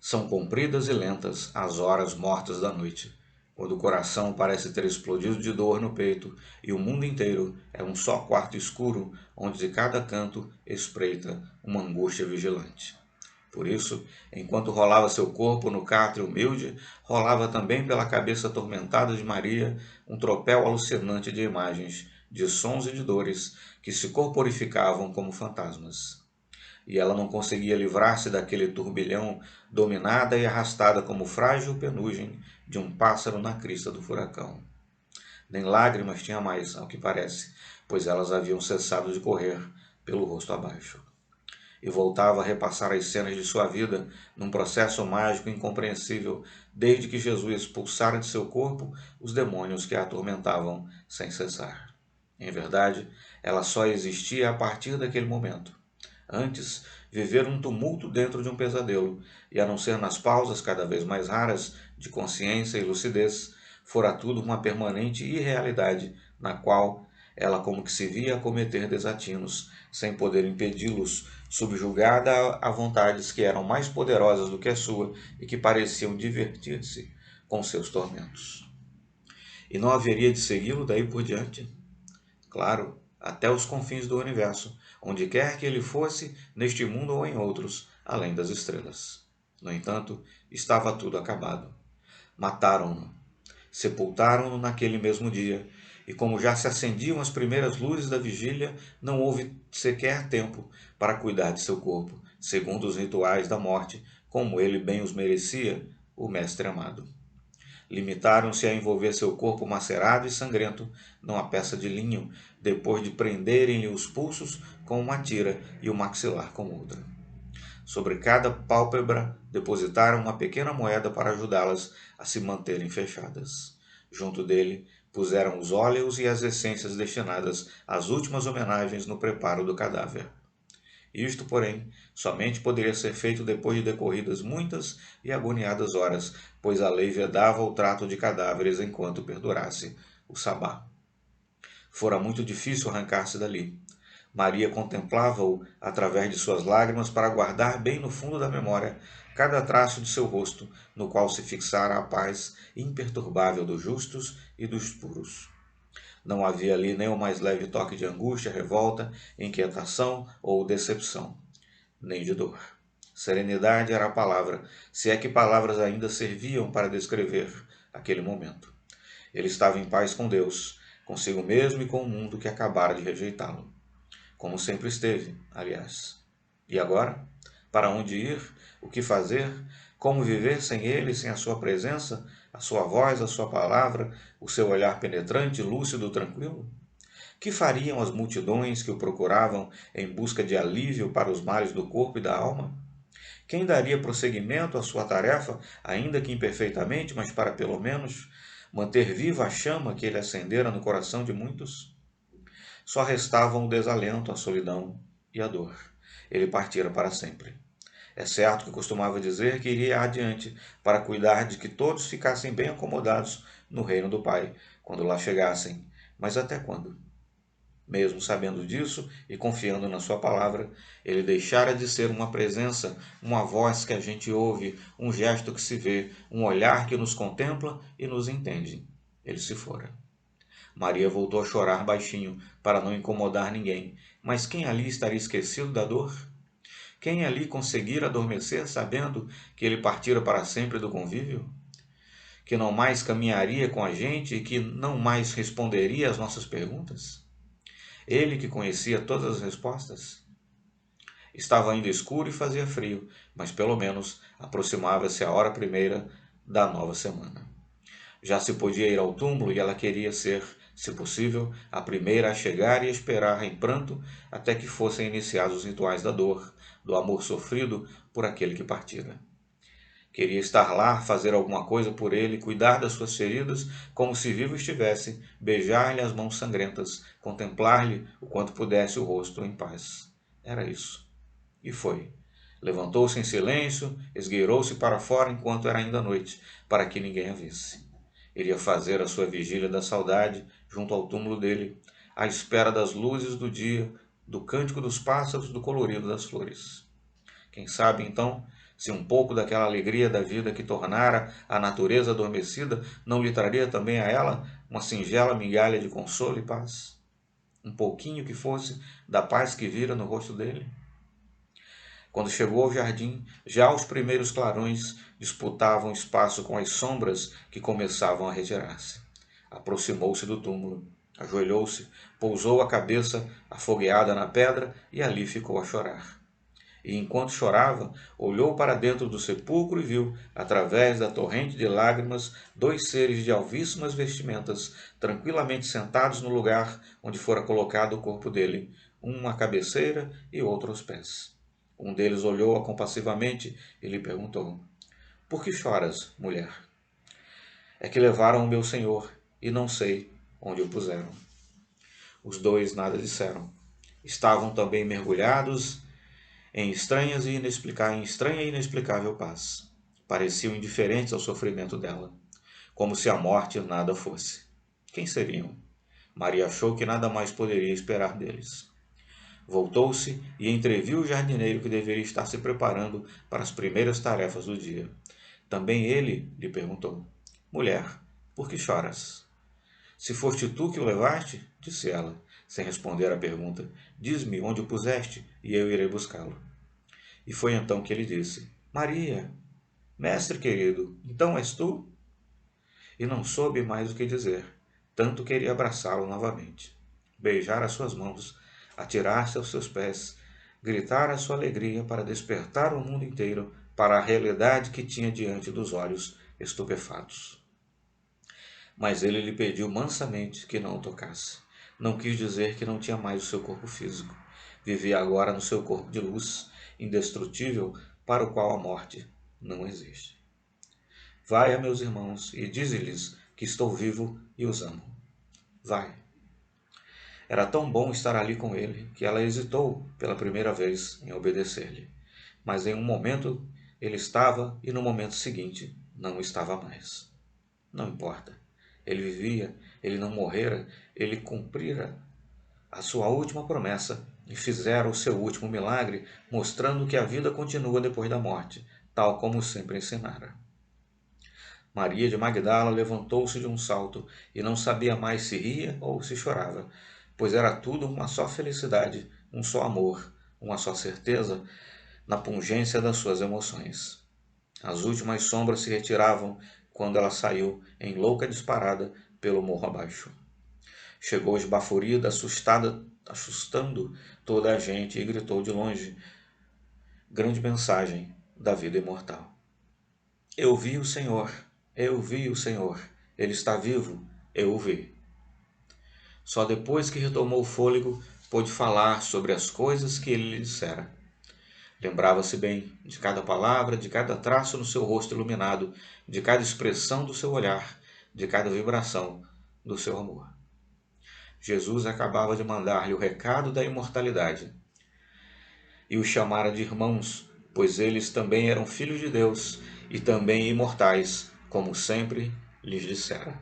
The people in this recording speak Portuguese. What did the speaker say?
São compridas e lentas as horas mortas da noite, quando o coração parece ter explodido de dor no peito e o mundo inteiro é um só quarto escuro onde de cada canto espreita uma angústia vigilante. Por isso, enquanto rolava seu corpo no catre humilde, rolava também pela cabeça atormentada de Maria um tropel alucinante de imagens, de sons e de dores que se corporificavam como fantasmas. E ela não conseguia livrar-se daquele turbilhão, dominada e arrastada como frágil penugem de um pássaro na crista do furacão. Nem lágrimas tinha mais, ao que parece, pois elas haviam cessado de correr pelo rosto abaixo. E voltava a repassar as cenas de sua vida num processo mágico incompreensível, desde que Jesus expulsara de seu corpo os demônios que a atormentavam sem cessar. Em verdade, ela só existia a partir daquele momento. Antes, viver um tumulto dentro de um pesadelo, e a não ser nas pausas cada vez mais raras de consciência e lucidez, fora tudo uma permanente irrealidade, na qual ela como que se via a cometer desatinos, sem poder impedi-los, subjugada a vontades que eram mais poderosas do que a sua e que pareciam divertir-se com seus tormentos. E não haveria de segui-lo daí por diante? Claro, até os confins do universo, onde quer que ele fosse, neste mundo ou em outros, além das estrelas. No entanto, estava tudo acabado. Mataram-no, sepultaram-no naquele mesmo dia, e como já se acendiam as primeiras luzes da vigília, não houve sequer tempo para cuidar de seu corpo, segundo os rituais da morte, como ele bem os merecia, o mestre amado. Limitaram-se a envolver seu corpo macerado e sangrento numa peça de linho, depois de prenderem-lhe os pulsos com uma tira e o maxilar com outra. Sobre cada pálpebra depositaram uma pequena moeda para ajudá-las a se manterem fechadas. Junto dele puseram os óleos e as essências destinadas às últimas homenagens no preparo do cadáver. Isto, porém, somente poderia ser feito depois de decorridas muitas e agoniadas horas, pois a lei vedava o trato de cadáveres enquanto perdurasse o sabá. Fora muito difícil arrancar-se dali. Maria contemplava-o através de suas lágrimas para guardar bem no fundo da memória cada traço de seu rosto, no qual se fixara a paz imperturbável dos justos e dos puros. Não havia ali nem o mais leve toque de angústia, revolta, inquietação ou decepção, nem de dor. Serenidade era a palavra, se é que palavras ainda serviam para descrever aquele momento. Ele estava em paz com Deus, consigo mesmo e com o mundo que acabara de rejeitá-lo. Como sempre esteve, aliás. E agora? Para onde ir? O que fazer? Como viver sem ele, sem a sua presença, a sua voz, a sua palavra, o seu olhar penetrante, lúcido, tranquilo? Que fariam as multidões que o procuravam em busca de alívio para os males do corpo e da alma? Quem daria prosseguimento à sua tarefa, ainda que imperfeitamente, mas para pelo menos manter viva a chama que ele acendera no coração de muitos? Só restavam o desalento, a solidão e a dor. Ele partira para sempre. É certo que costumava dizer que iria adiante para cuidar de que todos ficassem bem acomodados no reino do Pai, quando lá chegassem. Mas até quando? Mesmo sabendo disso e confiando na sua palavra, ele deixara de ser uma presença, uma voz que a gente ouve, um gesto que se vê, um olhar que nos contempla e nos entende. Ele se fora. Maria voltou a chorar baixinho, para não incomodar ninguém. Mas quem ali estaria esquecido da dor? Quem ali conseguira adormecer sabendo que ele partira para sempre do convívio? Que não mais caminharia com a gente e que não mais responderia às nossas perguntas? Ele que conhecia todas as respostas? Estava ainda escuro e fazia frio, mas pelo menos aproximava-se a hora primeira da nova semana. Já se podia ir ao túmulo e ela queria ser, se possível, a primeira a chegar e esperar em pranto até que fossem iniciados os rituais da dor, do amor sofrido por aquele que partira. Queria estar lá, fazer alguma coisa por ele, cuidar das suas feridas, como se vivo estivesse, beijar-lhe as mãos sangrentas, contemplar-lhe o quanto pudesse o rosto em paz. Era isso. E foi. Levantou-se em silêncio, esgueirou-se para fora enquanto era ainda noite, para que ninguém a visse. Iria fazer a sua vigília da saudade junto ao túmulo dele, à espera das luzes do dia, do cântico dos pássaros, do colorido das flores. Quem sabe, então, Se um pouco daquela alegria da vida que tornara a natureza adormecida não lhe traria também a ela uma singela migalha de consolo e paz? Um pouquinho que fosse da paz que vira no rosto dele? Quando chegou ao jardim, já os primeiros clarões disputavam espaço com as sombras que começavam a retirar-se. Aproximou-se do túmulo, ajoelhou-se, pousou a cabeça afogueada na pedra e ali ficou a chorar. E enquanto chorava, olhou para dentro do sepulcro e viu, através da torrente de lágrimas, dois seres de alvíssimas vestimentas, tranquilamente sentados no lugar onde fora colocado o corpo dele, um à cabeceira e outro aos pés. Um deles olhou-a compassivamente e lhe perguntou: Por que choras, mulher? É que levaram o meu senhor, e não sei onde o puseram. Os dois nada disseram. Estavam também mergulhados em estranha e inexplicável paz. Pareciam indiferentes ao sofrimento dela, como se a morte nada fosse. Quem seriam? Maria achou que nada mais poderia esperar deles. Voltou-se e entreviu o jardineiro que deveria estar se preparando para as primeiras tarefas do dia. Também ele lhe perguntou: Mulher, por que choras? Se foste tu que o levaste, disse ela, sem responder à pergunta, diz-me onde o puseste e eu irei buscá-lo. E foi então que ele disse: Maria, mestre querido, então és tu? E não soube mais o que dizer, tanto queria abraçá-lo novamente, beijar as suas mãos, atirar-se aos seus pés, gritar a sua alegria para despertar o mundo inteiro para a realidade que tinha diante dos olhos estupefatos. Mas ele lhe pediu mansamente que não o tocasse. Não quis dizer que não tinha mais o seu corpo físico. Vivia agora no seu corpo de luz, indestrutível, para o qual a morte não existe. Vai a meus irmãos e dize-lhes que estou vivo e os amo. Vai. Era tão bom estar ali com ele que ela hesitou pela primeira vez em obedecer-lhe. Mas em um momento ele estava e no momento seguinte não estava mais. Não importa. Ele vivia, ele não morrera, ele cumprira a sua última promessa e fizera o seu último milagre, mostrando que a vida continua depois da morte, tal como sempre ensinara. Maria de Magdala levantou-se de um salto e não sabia mais se ria ou se chorava, pois era tudo uma só felicidade, um só amor, uma só certeza na pungência das suas emoções. As últimas sombras se retiravam quando ela saiu em louca disparada pelo morro abaixo. Chegou esbaforida, assustada, assustando toda a gente e gritou de longe: grande mensagem da vida imortal. Eu vi o Senhor, eu vi o Senhor, ele está vivo, eu o vi. Só depois que retomou o fôlego, pôde falar sobre as coisas que ele lhe dissera. Lembrava-se bem de cada palavra, de cada traço no seu rosto iluminado, de cada expressão do seu olhar, de cada vibração do seu amor. Jesus acabava de mandar-lhe o recado da imortalidade e os chamara de irmãos, pois eles também eram filhos de Deus e também imortais, como sempre lhes dissera.